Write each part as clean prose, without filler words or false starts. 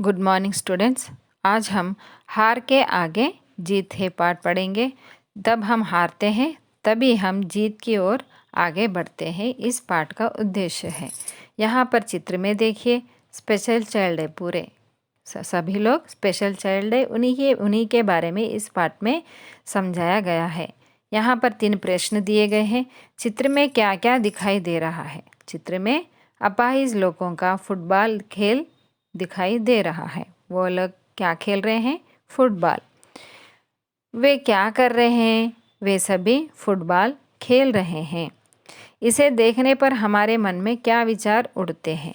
Good morning students. आज हम हार के आगे जीत है पाठ पढ़ेंगे। जब हम हारते हैं तभी हम जीत की ओर आगे बढ़ते हैं। इस पाठ का उद्देश्य है, यहाँ पर चित्र में देखिए, स्पेशल चाइल्ड है। पूरे सभी लोग स्पेशल चाइल्ड है, उन्हीं के बारे में इस पाठ में समझाया गया है। यहाँ पर 3 प्रश्न दिए गए हैं। चित्र में क्या क्या दिखाई दे रहा है? चित्र में अपाहिज लोगों का फुटबॉल खेल दिखाई दे रहा है। वो लोग क्या खेल रहे हैं? फुटबॉल। वे क्या कर रहे हैं? वे सभी फुटबॉल खेल रहे हैं। इसे देखने पर हमारे मन में क्या विचार उठते हैं?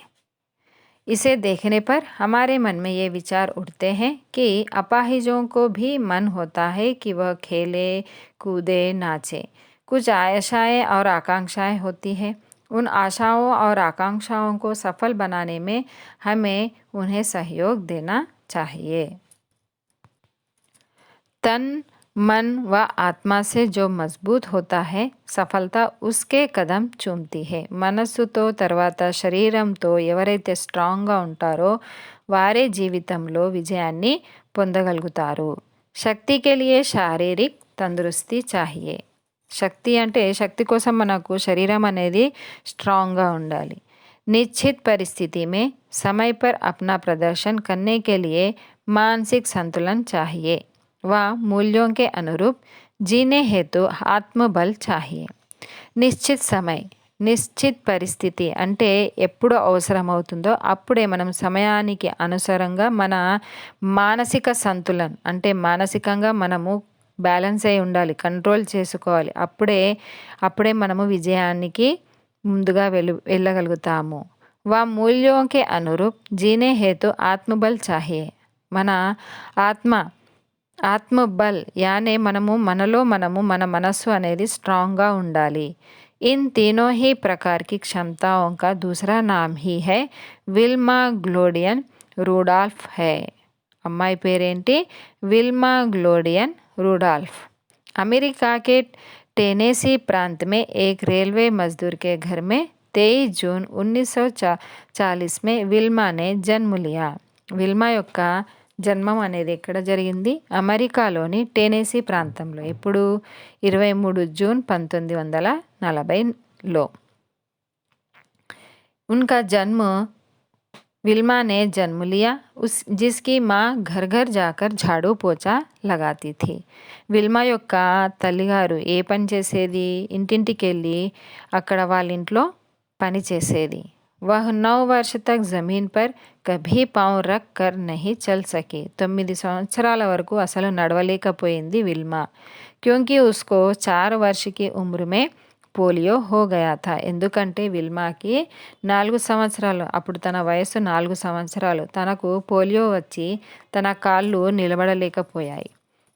इसे देखने पर हमारे मन में ये विचार उठते हैं कि अपाहिजों को भी मन होता है कि वह खेले, कूदे, नाचे। कुछ आशाएं और आकांक्षाएं होती हैं। उन आशाओं और आकांक्षाओं को सफल बनाने में हमें उन्हें सहयोग देना चाहिए। तन, मन व आत्मा से जो मजबूत होता है, सफलता उसके कदम चूमती है। మనస్సుతో తర్వాత శరీరంతో ఎవరైతే స్ట్రాంగ్గా ఉంటారో వారే జీవితంలో విజయాన్ని పొందగలుగుతారు। శక్తి के लिए शारीरिक तंदुरुस्ती चाहिए। శక్తి అంటే శక్తి కోసం మనకు శరీరం అనేది స్ట్రాంగ్గా ఉండాలి। निश्चित परिस्थिति में समय पर अपना प्रदर्शन करने के लिए मानसिक संतुलन चाहिए व मूल्यों के अनुरूप जीने हेतु ఆత్మబల్ चाहिए। నిశ్చిత్ సమయ్, నిశ్చిత్ పరిస్థితి అంటే ఎప్పుడు అవసరమవుతుందో అప్పుడే మనం సమయానికి అనుసారంగా మన మానసిక సంతులన్ అంటే మానసికంగా మనము బ్యాలెన్స్ అయి ఉండాలి, కంట్రోల్ చేసుకోవాలి। అప్పుడే మనము విజయానికి ముందుగా వెళ్ళగలుగుతాము। వా మూల్యోं के अनुरूप जीने हेतु ఆత్మబల్ चाहिए। మన ఆత్మబల్ యానే మనలో మన మనస్సు అనేది స్ట్రాంగ్గా ఉండాలి। इन तीनों ही प्रकार की क्षमताओं का दूसरा नाम ही है विल्मा ग्लोडियन रूडॉल्फ है। अम्माई पेरेंटी विल्मा ग्लोडियन रूडॉल्फ। अमेरिका के टेनेसी प्रांत में एक रेलवे मजदूर के घर में 23 जून 1940 में विल्मा ने जन्म लिया। విల్మా యొక్క జన్మం అనేది ఎక్కడ జరిగింది? అమెరికాలోని టెనెసీ ప్రాంతంలో। ఇప్పుడు 23 జూన్ 1940లో। उनका जन्म विल्मा ने जन्म लिया जिसकी माँ घर घर जाकर झाड़ू पोछा लगाती थी। విల్మా యొక్క తల్లిగారు ఏ పని చేసేది? ఇంటింటికి వెళ్ళి అక్కడ వాళ్ళ ఇంట్లో పని చేసేది। वह 9 वर्ष तक ज़मीन पर कभी पाँव रख कर नहीं चल सकी। 9 సంవత్సరాల వరకు అసలు నడవలేకపోయింది విల్మా। क्योंकि उसको 4 वर्ष की उम्र में పోలియో హో గయా థా। ఎందుకంటే విల్మాకి 4 సంవత్సరాలు, అప్పుడు తన వయసు 4 సంవత్సరాలు, తనకు పోలియో వచ్చి తన కాళ్ళు నిలబడలేకపోయాయి।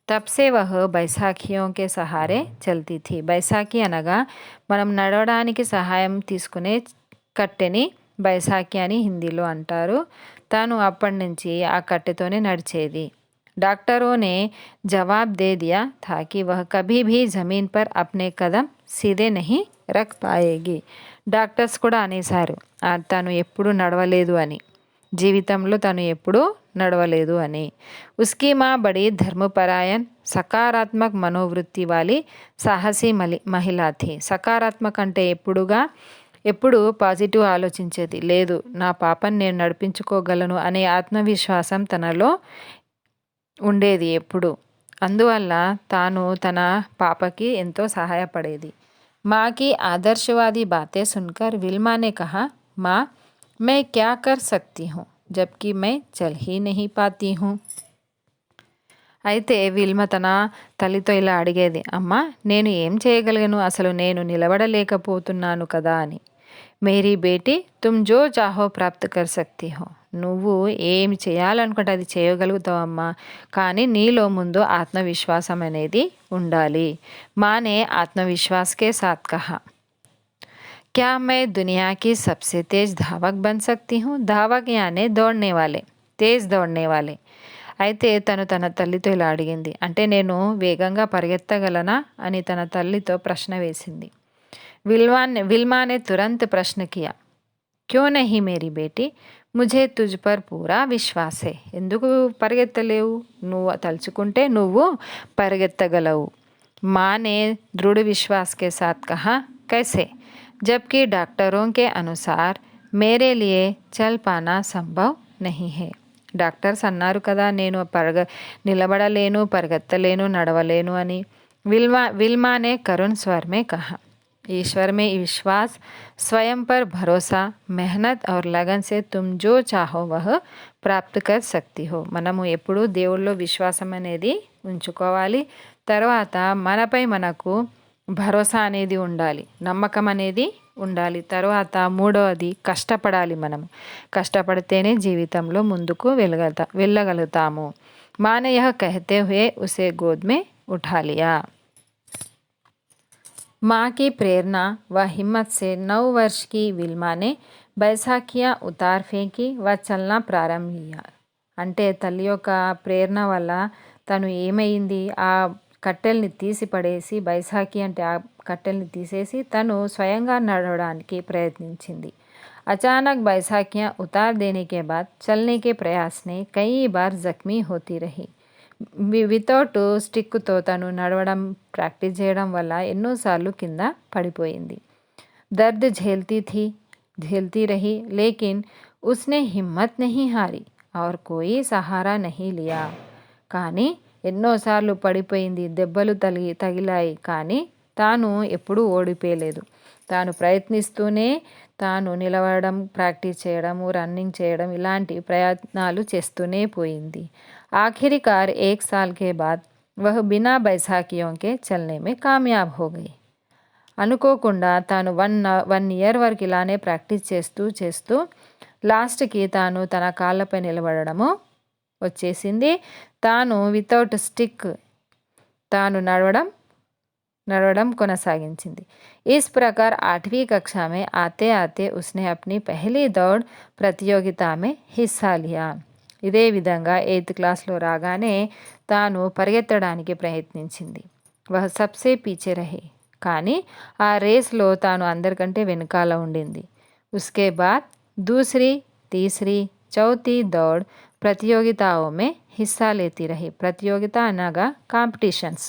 తబ్సే వహ్ బైసాఖియోं के सहारे चलती थी। బైసాఖి అనగా మనం నడవడానికి సహాయం తీసుకునే కట్టెని బైసాఖి అని హిందీలో అంటారు। తాను అప్పటి నుంచి ఆ కట్టెతోనే నడిచేది। डॉक्टरों ने जवाब दे दिया था कि वह कभी भी ज़मीन पर अपने कदम सीधे नहीं रख पाएगी। డాక్టర్స్ కూడా అనేసారు తను ఎప్పుడు నడవలేదు అని, జీవితంలో తను ఎప్పుడూ నడవలేదు అని। उसकी माँ बड़ी धर्मपरायण सकारात्मक मनोवृत्ति वाली साहसी महिला थी। సకారాత్మక అంటే ఎప్పుడు పాజిటివ్ ఆలోచించేది, లేదు నా పాపని నేను నడిపించుకోగలను అనే ఆత్మవిశ్వాసం తనలో ఉండేది ఎప్పుడు। అందువల్ల తాను తన పాపకి ఎంతో సహాయపడేది। माँ की आदर्शवादी बातें सुनकर विल्मा ने कहा, माँ मैं क्या कर सकती हूँ जबकि मैं चल ही नहीं पाती हूँ। అయితే విల్మ తన తల్లితో ఇలా అడిగేది, అమ్మ నేను ఏం చేయగలను, అసలు నేను నిలబడలేకపోతున్నాను కదా అని। మేరీ బేటీ తుమ్ జో చాహో ప్రాప్త్ కర్ సక్తి హో। నువ్వు ఏమి చేయాలనుకుంటే అది చేయగలుగుతావమ్మా, కానీ నీలో ముందు ఆత్మవిశ్వాసం అనేది ఉండాలి। మానే ఆత్మవిశ్వాస్ కే సాత్ కహా, क्या मैं दुनिया की सबसे तेज धावक बन सकती हूँ। धावक यानी दौड़ने वाले, तेज दौड़ने वाले। అయితే తను తన తల్లితో ఇలా అడిగింది, అంటే నేను వేగంగా పరిగెత్తగలనా అని తన తల్లితో ప్రశ్న వేసింది। विल्मा ने तुरंत प्रश्न किया, क्यों नहीं मेरी बेटी, ముఝే తుజ్ పర్ పూరా విశ్వాస్ హై. ఎందుకు పరిగెత్తలేవు? నువ్వు తలుచుకుంటే నువ్వు పరిగెత్తగలవు. माँ ने दृढ़ विश्वास के साथ कहा, कैसे? जबकि डॉक्टरों के अनुसार मेरे लिए चल पाना संभव नहीं है. డాక్టర్స్ అన్నారు కదా నేను నిలబడలేను, పరిగెత్తలేను, నడవలేను అని. विल्मा ने करुण स्वर में कहा, ईश्वर में विश्वास, स्वयं पर भरोसा, मेहनत और लगन से तुम जो चाहो वह ప్రాప్త కర్ సక్తి హో. మనము ఎప్పుడూ దేవుళ్ళో విశ్వాసం అనేది ఉంచుకోవాలి. తర్వాత మనపై మనకు భరోసా అనేది ఉండాలి, నమ్మకం అనేది ఉండాలి. తర్వాత మూడవది కష్టపడాలి. మనము కష్టపడితేనే జీవితంలో ముందుకు వెళ్ళగలుగుతాము. మానే యహ కహతే హుయే ఉసే గోద్ మే ఉఠా లియా. माँ की प्रेरणा व हिम्मत से 9 वर्ष की विल्मा ने बैसाखियाँ उतार फेंकी व चलना प्रारंभ किया. అంటే తల్లి యొక్క ప్రేరణ వల్ల తను ఏమైంది, ఆ కట్టెల్ని తీసి పడేసి, బైసాఖి అంటే ఆ కట్టెల్ని తీసేసి తను స్వయంగా నడవడానికి ప్రయత్నించింది. అచానక్ बैसाखियाँ उतार देने के बाद चलने के प्रयास ने कई बार जख्मी होती रही. వితౌట్ స్టిక్తో తను నడవడం ప్రాక్టీస్ చేయడం వల్ల ఎన్నోసార్లు కింద పడిపోయింది. దర్ద్ झेलती रही लेकिन उसने हिम्मत नहीं हारी और कोई सहारा नहीं लिया. కానీ ఎన్నోసార్లు పడిపోయింది, దెబ్బలు తగిలాయి, కానీ తాను ఎప్పుడూ ఓడిపోయలేదు. తాను ప్రయత్నిస్తూనే తాను నిలబడడం, ప్రాక్టీస్ చేయడము, రన్నింగ్ చేయడం ఇలాంటి ప్రయత్నాలు చేస్తూనే పోయింది. आखिरकार 1 साल के बाद वह बिना बैसाखियों के चलने में कामयाब हो गई. అనుకోకుండా తాను 1 ఇయర్ వరకు ఇలానే ప్రాక్టీస్ చేస్తూ లాస్ట్కి తాను తన కాళ్ళపై నిలబడము వచ్చేసింది. తాను వితౌట్ స్టిక్ తాను నడవడం కొనసాగించింది. इस प्रकार 8वीं कक्षा में आते आते उसने अपनी पहली दौड़ प्रतियोगिता में हिस्सा लिया. ఇదే విధంగా 8th క్లాస్లో రాగానే తాను పరిగెత్తడానికి ప్రయత్నించింది. వహ సబ్సే పీచే రహే, కానీ ఆ రేస్లో తాను అందరికంటే వెనుకాల ఉండింది. ఉస్కే బాద్ దూసరీ, తీసరీ, చౌథీ దౌడ్ ప్రతియోగితాओं में हिस्सा लेती रही. ప్రతియోగిత అనగా కాంపిటీషన్స్.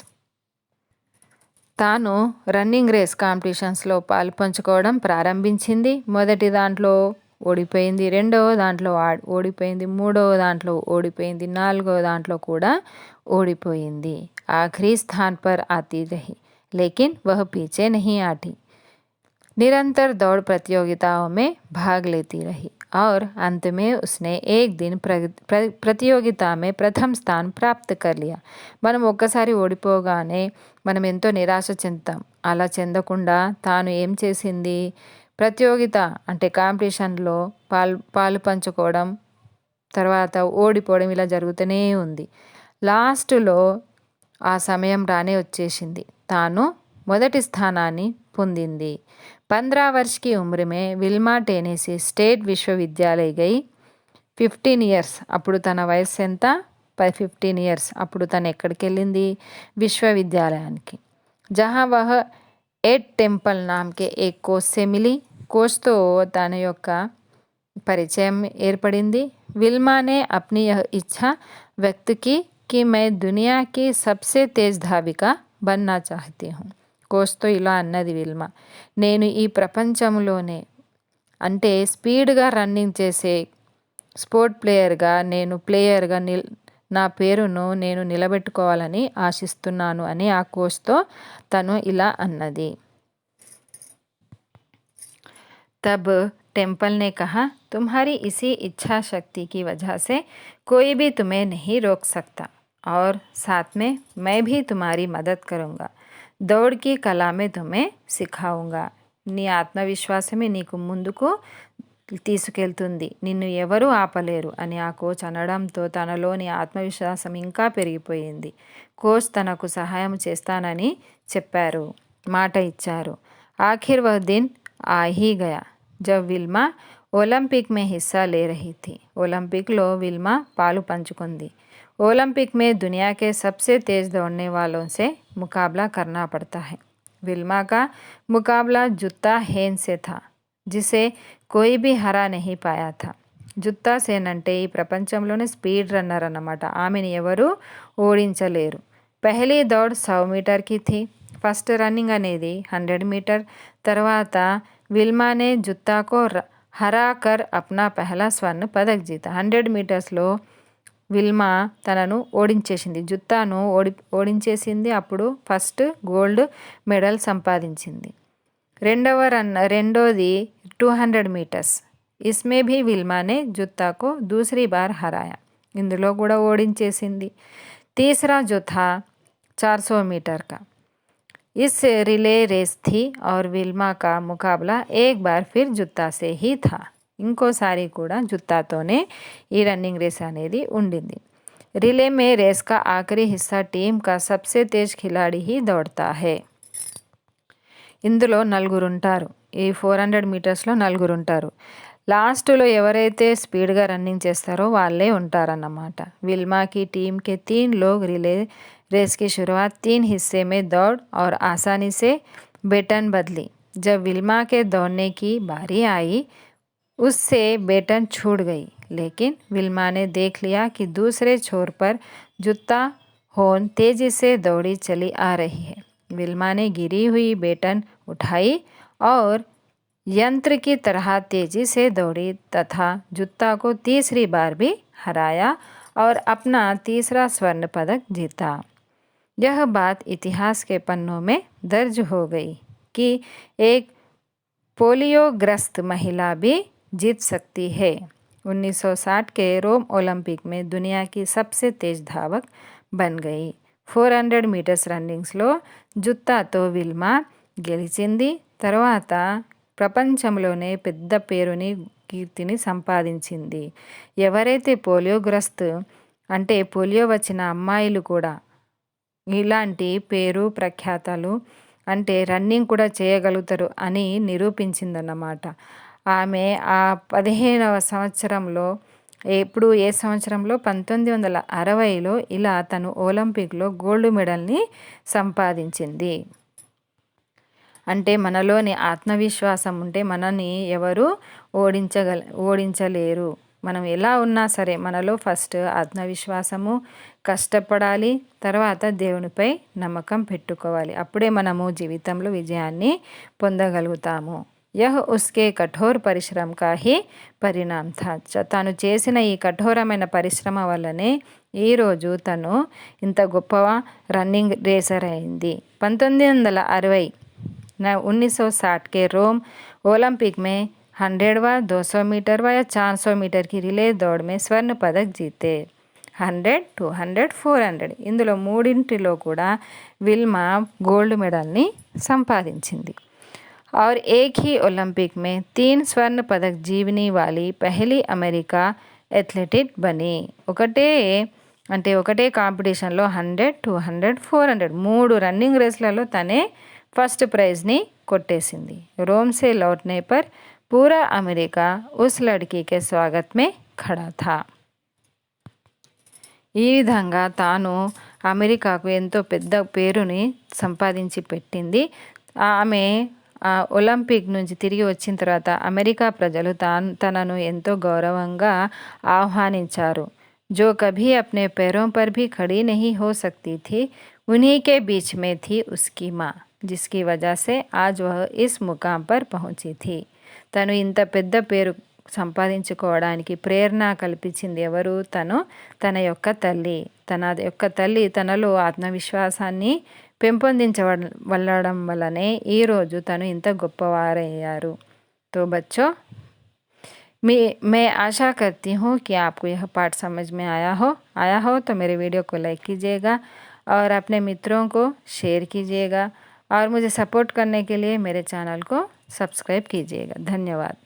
తాను రన్నింగ్ రేస్ కాంపిటీషన్స్లో పాలు పంచుకోవడం ప్రారంభించింది. మొదటి దాంట్లో ఓడిపోయింది, రెండవ దాంట్లో ఓడిపోయింది, మూడవ దాంట్లో ఓడిపోయింది, నాలుగవ దాంట్లో కూడా ఓడిపోయింది. ఆఖరి స్థాన్ పర్ ఆతీ రహీ లేకిన్ వహ పీछे नहीं हटी. निरंतर दौड़ प्रतियोगिताओं में भाग लेती रही और अंत में उसने एक दिन प्रतियोगिता में प्रथम स्थान प्राप्त कर लिया. మనం ఒక్కసారి ఓడిపోగానే మనం ఎంతో నిరాశ చెందుతాం. అలా చెందకుండా తాను ఏం చేసింది, ప్రతియోగిత అంటే కాంపిటీషన్లో పాలు పంచుకోవడం, తర్వాత ఓడిపోవడం ఇలా జరుగుతూనే ఉంది. లాస్ట్లో ఆ సమయం రానే వచ్చేసింది. తాను మొదటి స్థానాన్ని పొందింది. 15 वर्ष की उम्र में विल्मा टेनेसी स्टेट विश्वविद्यालय गई. 15 years అప్పుడు తన వయసు ఎంత? 15 years. అప్పుడు తను ఎక్కడికి వెళ్ళింది? విశ్వవిద్యాలయానికి. జహా వహ ఎడ్ టెంపల్ నామ్కే ఏక్ కోచ్ సే మిలి. కోచ్తో తన యొక్క పరిచయం ఏర్పడింది. విల్మానే అప్నీ యహ్ ఇచ్ఛా వ్యక్త్ की कि मैं दुनिया की सबसे तेज धाविका बनना चाहती हूँ. కోచ్తో ఇలా అన్నది విల్మా, నేను ఈ ప్రపంచంలోనే అంటే స్పీడ్గా రన్నింగ్ చేసే స్పోర్ట్ ప్లేయర్గా నా పేరును నేను నిలబెట్టుకోవాలని ఆశిస్తున్నాను అని ఆ కోచ్తో తను ఇలా అన్నది. तब टेम्पल ने कहा, तुम्हारी इसी इच्छा शक्ति की वजह से कोई भी तुम्हें नहीं रोक सकता और साथ में मैं भी तुम्हारी मदद करूँगा. दौड़ की कला में तुम्हें सिखाऊँगा. నీ ఆత్మవిశ్వాసమే నీకు ముందుకు తీసుకెళ్తుంది, నిన్ను ఎవరూ ఆపలేరు అని ఆ కోచ్ అనడంతో తనలోని ఆత్మవిశ్వాసం ఇంకా పెరిగిపోయింది. కోచ్ తనకు సహాయం చేస్తానని చెప్పారు, మాట ఇచ్చారు. ఆఖిర్ వహ్ దిన్ ఆ హీ గయా జబ్ విల్మా ఒలింపిక్ మే హిస్సా లే రహీ థీ. ఒలింపిక్లో విల్మా పాలు పంచుకుంది. ओलंपिक में दुनिया के सबसे तेज़ दौड़ने वालों से मुकाबला करना पड़ता है. विल्मा का मुकाबला जुत्ता हेन से था, जिसे कोई भी हरा नहीं पाया था. జుత్తా సేన్ అంటే ఈ ప్రపంచంలోనే స్పీడ్ రన్నర్ అన్నమాట. ఆమెను ఎవరు ఓడించలేరు. పెహలీ దౌడ్ 100 मीटर की थी. ఫస్ట్ రన్నింగ్ అనేది 100 మీటర్. తర్వాత విల్మానే జుత్తాకో హరా కర్ అప్నా పెహలా స్వర్ణ పదక్ జీతా. 100 మీటర్స్లో విల్మా తనను ఓడించేసింది, జుత్తాను ఓడించేసింది. అప్పుడు ఫస్ట్ గోల్డ్ మెడల్ సంపాదించింది. రెండోది 200 మీటర్స్. ఇస్మే भी విల్మానే జుత్తాకు దూసరీ బార్ హరాయా. ఇందులో కూడా ఓడించేసింది. तीसरा जो था 400 मीटर का. इस रिले रेस थी और विल्मा का मुकाबला एक बार फिर జుత్తా से ही था. ఇంకోసారి కూడా జుత్తాతోనే ఈ రన్నింగ్ రేస్ అనేది ఉండింది. रिले में रेस का आखिरी हिस्सा टीम का सबसे तेज खिलाड़ी ही दौड़ता है. ఇందులో నలుగురుంటారు. ఈ 400 మీటర్స్లో నలుగురుంటారు. లాస్ట్లో ఎవరైతే స్పీడ్గా రన్నింగ్ చేస్తారో వాళ్ళే ఉంటారన్నమాట. विल्मा की टीम के 3 लोग रिले रेस की शुरुआत 3 हिस्से में दौड़ और आसानी से बेटन बदली. जब विल्मा के दौड़ने की बारी आई उससे बेटन छूट गई, लेकिन विल्मा ने देख लिया कि दूसरे छोर पर जूता होन तेजी से दौड़ी चली आ रही है. विल्मा ने गिरी हुई बेटन उठाई और यंत्र की तरह तेजी से दौड़ी तथा जूता को तीसरी बार भी हराया और अपना तीसरा स्वर्ण पदक जीता. यह बात इतिहास के पन्नों में दर्ज हो गई कि एक पोलियोग्रस्त महिला भी जीत सकती है. 1960 के रोम ओलंपिक में दुनिया की सबसे तेज धावक बन गई. 400 మీటర్స్ రన్నింగ్స్లో జుత్తాతో విల్మా గెలిచింది. తర్వాత ప్రపంచంలోనే పెద్ద పేరుని కీర్తిని సంపాదించింది. ఎవరైతే పోలియోగ్రస్త్ అంటే పోలియో వచ్చిన అమ్మాయిలు కూడా ఇలాంటి పేరు ప్రఖ్యాతలు అంటే రన్నింగ్ కూడా చేయగలుగుతారు అని నిరూపించిందన్నమాట. ఆమె ఆ 15వ సంవత్సరంలో ఏ సంవత్సరంలో 1960లో ఇలా తను ఒలింపిక్లో గోల్డ్ మెడల్ని సంపాదించింది. అంటే మనలోని ఆత్మవిశ్వాసం ఉంటే మనని ఎవరు ఓడించలేరు. మనం ఎలా ఉన్నా సరే మనలో ఫస్ట్ ఆత్మవిశ్వాసము, కష్టపడాలి, తర్వాత దేవునిపై నమ్మకం పెట్టుకోవాలి. అప్పుడే మనము జీవితంలో విజయాన్ని పొందగలుగుతాము. యహ్ ఉస్కే కఠోర్ పరిశ్రమ కా హీ పరిణామ్ థా. తను చేసిన ఈ కఠోరమైన పరిశ్రమ వల్లనే ఈరోజు తను ఇంత గొప్ప రన్నింగ్ రేసర్ అయింది. 1960 1960 के रोम ओलंपिक में 100वां 200 मीटरवा या 400 मीटर की रिले दौड़ में स्वर्ण पदक जीते. 100, 200, 400 ఇందులో మూడింటిలో కూడా విల్మా గోల్డ్ మెడల్ని సంపాదించింది. और एक ही ओलंपिक में 3 स्वर्ण पदक जीवनी वाली पहली अमेरिका एथलीट बनी. ఒకటే కాంపిటీషన్లో 100, 200, 400 3 రన్నింగ్ రేస్లలో తనే ఫస్ట్ ప్రైజ్ని కొట్టేసింది. రోమ్ से लौटने पर पूरा अमेरिका उस लड़की के स्वागत में खड़ा था. ఈ విధంగా తాను అమెరికాకు ఎంతో పెద్ద పేరుని సంపాదించి పెట్టింది. ఆమె ఒలింపిక్ నుంచి తిరిగి వచ్చిన తర్వాత అమెరికా ప్రజలు తనను ఎంతో గౌరవంగా ఆహ్వానించారు. जो कभी अपने पैरों पर भी खड़ी नहीं हो सकती थी, उन्हीं के बीच में थी उसकी माँ, जिसकी वजह से आज वह इस मुकाम पर पहुंची थी. తను ఇంత పెద్ద పేరు సంపాదించుకోవడానికి ప్రేరణ కల్పించింది ఎవరు? తన యొక్క తల్లి తనలో ఆత్మవిశ్వాసాన్ని పెంపొందించవలడం వల్లనే ఈరోజు తను ఇంత గొప్పవారయ్యారు. तो बच्चों, मैं आशा करती हूँ कि आपको यह पाठ समझ में आया हो तो मेरे वीडियो को लाइक कीजिएगा और अपने मित्रों को शेयर कीजिएगा और मुझे सपोर्ट करने के लिए मेरे चैनल को सब्सक्राइब कीजिएगा. धन्यवाद.